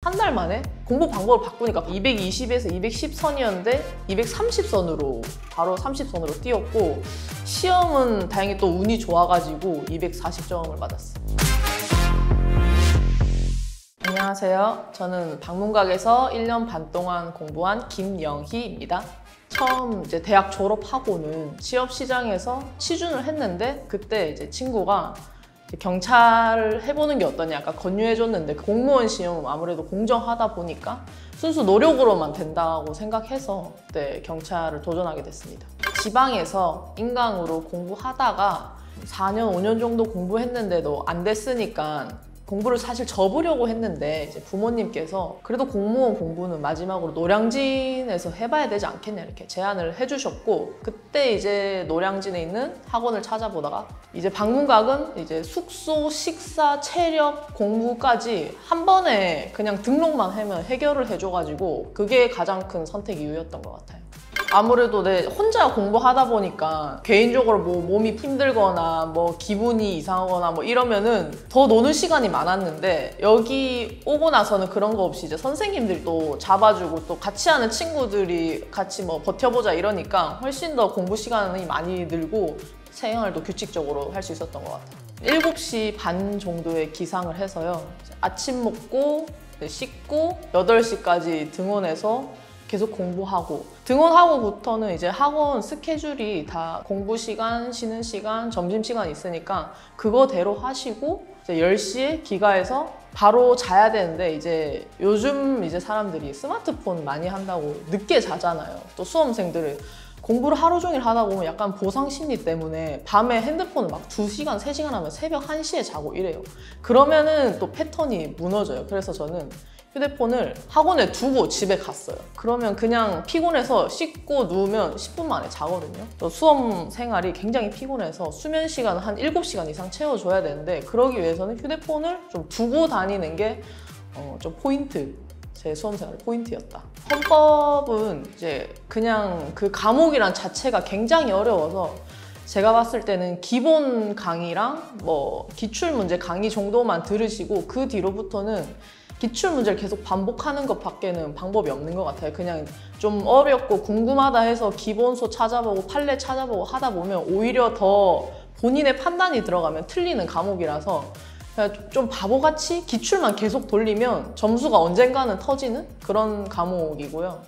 한 달 만에 공부 방법을 바꾸니까 220에서 210선이었는데 230선으로 바로 30선으로 뛰었고, 시험은 다행히 또 운이 좋아가지고 240점을 받았어요. 안녕하세요. 저는 방문각에서 1년 반 동안 공부한 김영희입니다. 처음 이제 대학 졸업하고는 취업 시장에서 시준을 했는데, 그때 이제 친구가 경찰을 해보는 게 어떠냐 약간 권유해줬는데, 공무원 시험은 아무래도 공정하다 보니까 순수 노력으로만 된다고 생각해서 그때 경찰을 도전하게 됐습니다. 지방에서 인강으로 공부하다가 4년, 5년 정도 공부했는데도 안 됐으니까 공부를 사실 접으려고 했는데, 이제 부모님께서 그래도 공무원 공부는 마지막으로 노량진에서 해봐야 되지 않겠냐 이렇게 제안을 해주셨고, 그때 이제 노량진에 있는 학원을 찾아보다가 이제 방문각은 이제 숙소, 식사, 체력, 공부까지 한 번에 그냥 등록만 하면 해결을 해줘가지고 그게 가장 큰 선택 이유였던 것 같아요. 아무래도 혼자 공부하다 보니까 개인적으로 뭐 몸이 힘들거나 뭐 기분이 이상하거나 뭐 이러면은 더 노는 시간이 많았는데, 여기 오고 나서는 그런 거 없이 이제 선생님들이 또 잡아주고 또 같이 하는 친구들이 같이 뭐 버텨보자 이러니까 훨씬 더 공부 시간이 많이 늘고 생활도 규칙적으로 할 수 있었던 것 같아요. 7시 반 정도에 기상을 해서요, 아침 먹고 씻고 8시까지 등원해서 계속 공부하고, 등원하고부터는 이제 학원 스케줄이 다 공부 시간, 쉬는 시간, 점심시간 있으니까 그거대로 하시고 이제 10시에 귀가해서 바로 자야 되는데, 이제 요즘 이제 사람들이 스마트폰 많이 한다고 늦게 자잖아요. 또 수험생들은 공부를 하루 종일 하다 보면 약간 보상 심리 때문에 밤에 핸드폰을 막 2시간, 3시간 하면 새벽 1시에 자고 이래요. 그러면은 또 패턴이 무너져요. 그래서 저는 휴대폰을 학원에 두고 집에 갔어요. 그러면 그냥 피곤해서 씻고 누우면 10분 만에 자거든요. 또 수험 생활이 굉장히 피곤해서 수면 시간을 한 7시간 이상 채워줘야 되는데, 그러기 위해서는 휴대폰을 좀 두고 다니는 게 좀 포인트, 제 수험 생활의 포인트였다. 헌법은 이제 그냥 그 과목이란 자체가 굉장히 어려워서 제가 봤을 때는 기본 강의랑 뭐 기출문제 강의 정도만 들으시고 그 뒤로부터는 기출문제를 계속 반복하는 것밖에는 방법이 없는 것 같아요. 그냥 좀 어렵고 궁금하다 해서 기본서 찾아보고 판례 찾아보고 하다 보면 오히려 더 본인의 판단이 들어가면 틀리는 과목이라서 그냥 좀 바보같이 기출만 계속 돌리면 점수가 언젠가는 터지는 그런 과목이고요.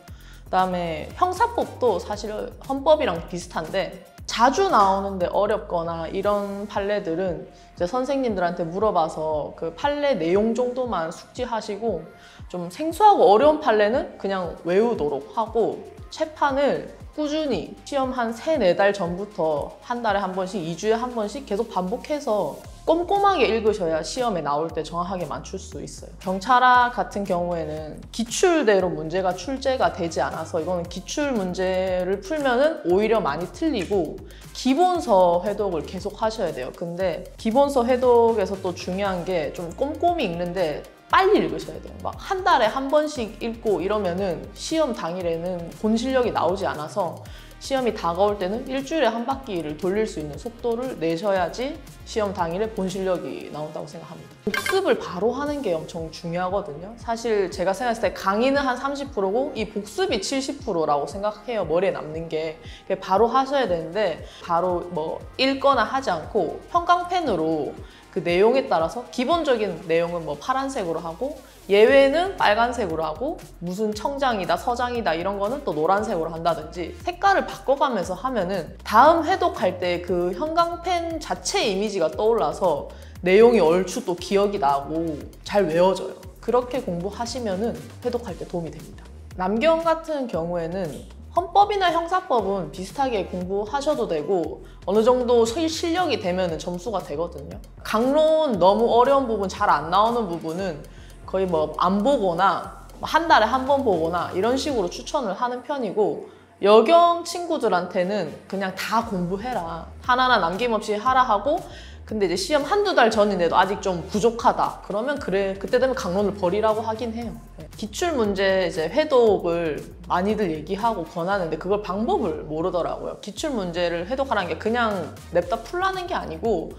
그다음에 형사법도 사실 헌법이랑 비슷한데, 자주 나오는데 어렵거나 이런 판례들은 이제 선생님들한테 물어봐서 그 판례 내용 정도만 숙지하시고, 좀 생소하고 어려운 판례는 그냥 외우도록 하고, 채판을 꾸준히 시험 한 3, 4달 전부터 한 달에 한 번씩, 2주에 한 번씩 계속 반복해서 꼼꼼하게 읽으셔야 시험에 나올 때 정확하게 맞출 수 있어요. 경찰학 같은 경우에는 기출대로 문제가 출제가 되지 않아서 이거는 기출 문제를 풀면은 오히려 많이 틀리고 기본서 회독을 계속 하셔야 돼요. 근데 기본서 회독에서 또 중요한 게 좀 꼼꼼히 읽는데 빨리 읽으셔야 돼요. 막 한 달에 한 번씩 읽고 이러면은 시험 당일에는 본 실력이 나오지 않아서 시험이 다가올 때는 일주일에 한 바퀴를 돌릴 수 있는 속도를 내셔야지 시험 당일에 본 실력이 나온다고 생각합니다. 복습을 바로 하는 게 엄청 중요하거든요. 사실 제가 생각했을 때 강의는 한 30%고 이 복습이 70%라고 생각해요. 머리에 남는 게. 바로 하셔야 되는데, 바로 뭐 읽거나 하지 않고 형광펜으로 그 내용에 따라서 기본적인 내용은 뭐 파란색으로 하고, 예외는 빨간색으로 하고, 무슨 청장이다, 서장이다 이런 거는 또 노란색으로 한다든지 색깔을 바꿔가면서 하면은 다음 회독할 때 그 형광펜 자체 이미지가 떠올라서 내용이 얼추 또 기억이 나고 잘 외워져요. 그렇게 공부하시면은 회독할 때 도움이 됩니다. 남경 같은 경우에는 헌법이나 형사법은 비슷하게 공부하셔도 되고 어느 정도 실력이 되면 점수가 되거든요. 강론 너무 어려운 부분, 잘 안 나오는 부분은 거의 뭐 안 보거나 한 달에 한 번 보거나 이런 식으로 추천을 하는 편이고, 여경 친구들한테는 그냥 다 공부해라, 하나하나 남김없이 하라 하고, 근데 이제 시험 한두 달 전인데도 아직 좀 부족하다 그러면 그래, 그때 되면 강론을 버리라고 하긴 해요. 기출문제 이제 회독을 많이들 얘기하고 권하는데 그걸 방법을 모르더라고요. 기출문제를 회독하라는 게 그냥 냅다 풀라는 게 아니고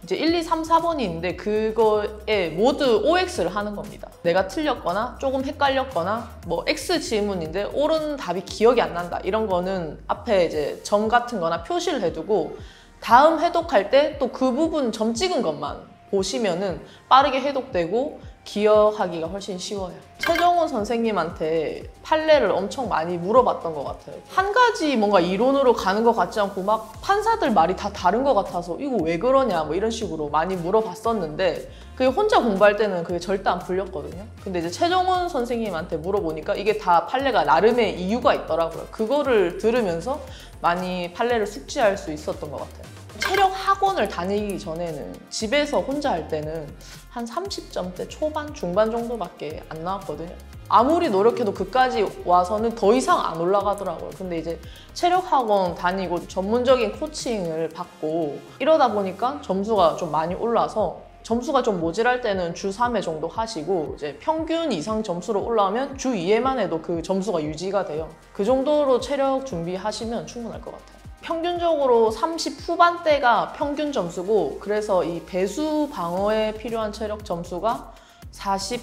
이제 1, 2, 3, 4번이 있는데 그거에 모두 OX를 하는 겁니다. 내가 틀렸거나 조금 헷갈렸거나 뭐 X 지문인데 옳은 답이 기억이 안 난다. 이런 거는 앞에 이제 점 같은 거나 표시를 해두고 다음 해독할 때 또 그 부분 점 찍은 것만 보시면은 빠르게 해독되고 기억하기가 훨씬 쉬워요. 최정훈 선생님한테 판례를 엄청 많이 물어봤던 것 같아요. 한 가지 뭔가 이론으로 가는 것 같지 않고 막 판사들 말이 다 다른 것 같아서 이거 왜 그러냐 뭐 이런 식으로 많이 물어봤었는데 그게 혼자 공부할 때는 그게 절대 안 풀렸거든요. 근데 이제 최정훈 선생님한테 물어보니까 이게 다 판례가 나름의 이유가 있더라고요. 그거를 들으면서 많이 판례를 숙지할 수 있었던 것 같아요. 체력 학원을 다니기 전에는 집에서 혼자 할 때는 한 30점대 초반, 중반 정도밖에 안 나왔거든요. 아무리 노력해도 그까지 와서는 더 이상 안 올라가더라고요. 근데 이제 체력 학원 다니고 전문적인 코칭을 받고 이러다 보니까 점수가 좀 많이 올라서 점수가 좀 모자랄 때는 주 3회 정도 하시고 이제 평균 이상 점수로 올라오면 주 2회만 해도 그 점수가 유지가 돼요. 그 정도로 체력 준비하시면 충분할 것 같아요. 평균적으로 30 후반대가 평균 점수고 그래서 이 배수 방어에 필요한 체력 점수가 40,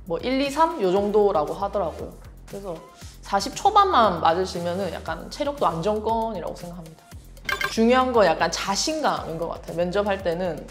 뭐 1, 2, 3 요 정도라고 하더라고요. 그래서 40 초반만 맞으시면 약간 체력도 안정권이라고 생각합니다. 중요한 건 약간 자신감인 것 같아요. 면접할 때는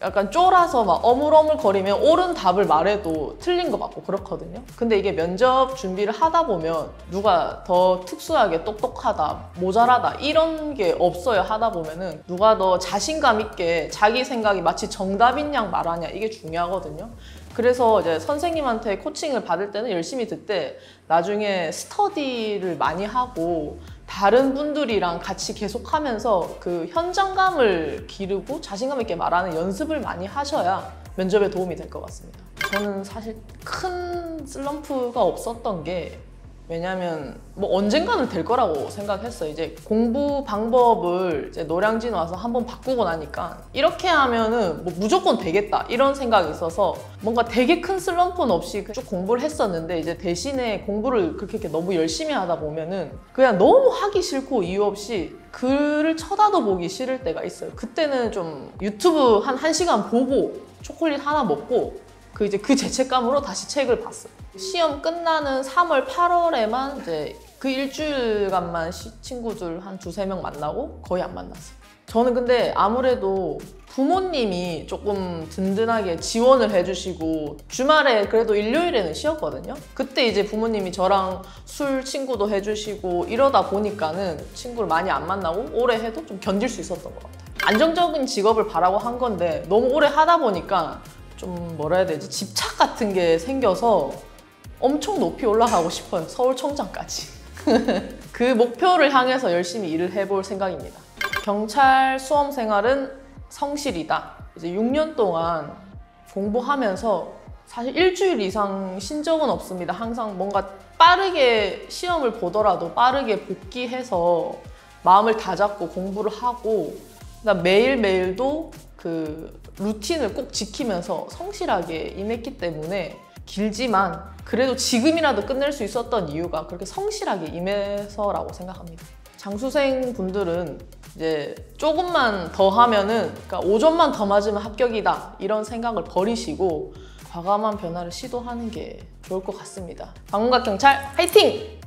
약간 쫄아서 막 어물어물거리면 옳은 답을 말해도 틀린 것 같고 그렇거든요. 근데 이게 면접 준비를 하다 보면 누가 더 특수하게 똑똑하다, 모자라다 이런 게 없어요. 하다 보면은 누가 더 자신감 있게 자기 생각이 마치 정답인 양 말하냐 이게 중요하거든요. 그래서 이제 선생님한테 코칭을 받을 때는 열심히 듣되 나중에 스터디를 많이 하고 다른 분들이랑 같이 계속 하면서 그 현장감을 기르고 자신감 있게 말하는 연습을 많이 하셔야 면접에 도움이 될 것 같습니다. 저는 사실 큰 슬럼프가 없었던 게 왜냐면 뭐 언젠가는 될 거라고 생각했어요. 이제 공부 방법을 이제 노량진 와서 한번 바꾸고 나니까 이렇게 하면은 뭐 무조건 되겠다 이런 생각이 있어서 뭔가 되게 큰 슬럼프는 없이 쭉 공부를 했었는데 이제 대신에 공부를 그렇게 너무 열심히 하다 보면은 그냥 너무 하기 싫고 이유 없이 글을 쳐다도 보기 싫을 때가 있어요. 그때는 좀 유튜브 한 1시간 보고 초콜릿 하나 먹고 그 죄책감으로 다시 책을 봤어요. 시험 끝나는 3월, 8월에만 이제 그 일주일간만 친구들 한 2-3명 만나고 거의 안 만났어요. 저는 근데 아무래도 부모님이 조금 든든하게 지원을 해주시고 주말에 그래도 일요일에는 쉬었거든요. 그때 이제 부모님이 저랑 술 친구도 해주시고 이러다 보니까는 친구를 많이 안 만나고 오래 해도 좀 견딜 수 있었던 것 같아요. 안정적인 직업을 바라고 한 건데 너무 오래 하다 보니까 좀 뭐라 해야 되지? 집착 같은 게 생겨서 엄청 높이 올라가고 싶어요. 서울청장까지. 그 목표를 향해서 열심히 일을 해볼 생각입니다. 경찰 수험 생활은 성실이다. 이제 6년 동안 공부하면서 사실 일주일 이상 쉰 적은 없습니다. 항상 뭔가 빠르게 시험을 보더라도 빠르게 복귀해서 마음을 다잡고 공부를 하고 그다음 매일매일도 그 루틴을 꼭 지키면서 성실하게 임했기 때문에 길지만 그래도 지금이라도 끝낼 수 있었던 이유가 그렇게 성실하게 임해서라고 생각합니다. 장수생 분들은 이제 조금만 더 하면은 그러니까 5점만 더 맞으면 합격이다 이런 생각을 버리시고 과감한 변화를 시도하는 게 좋을 것 같습니다. 방문각 경찰 화이팅!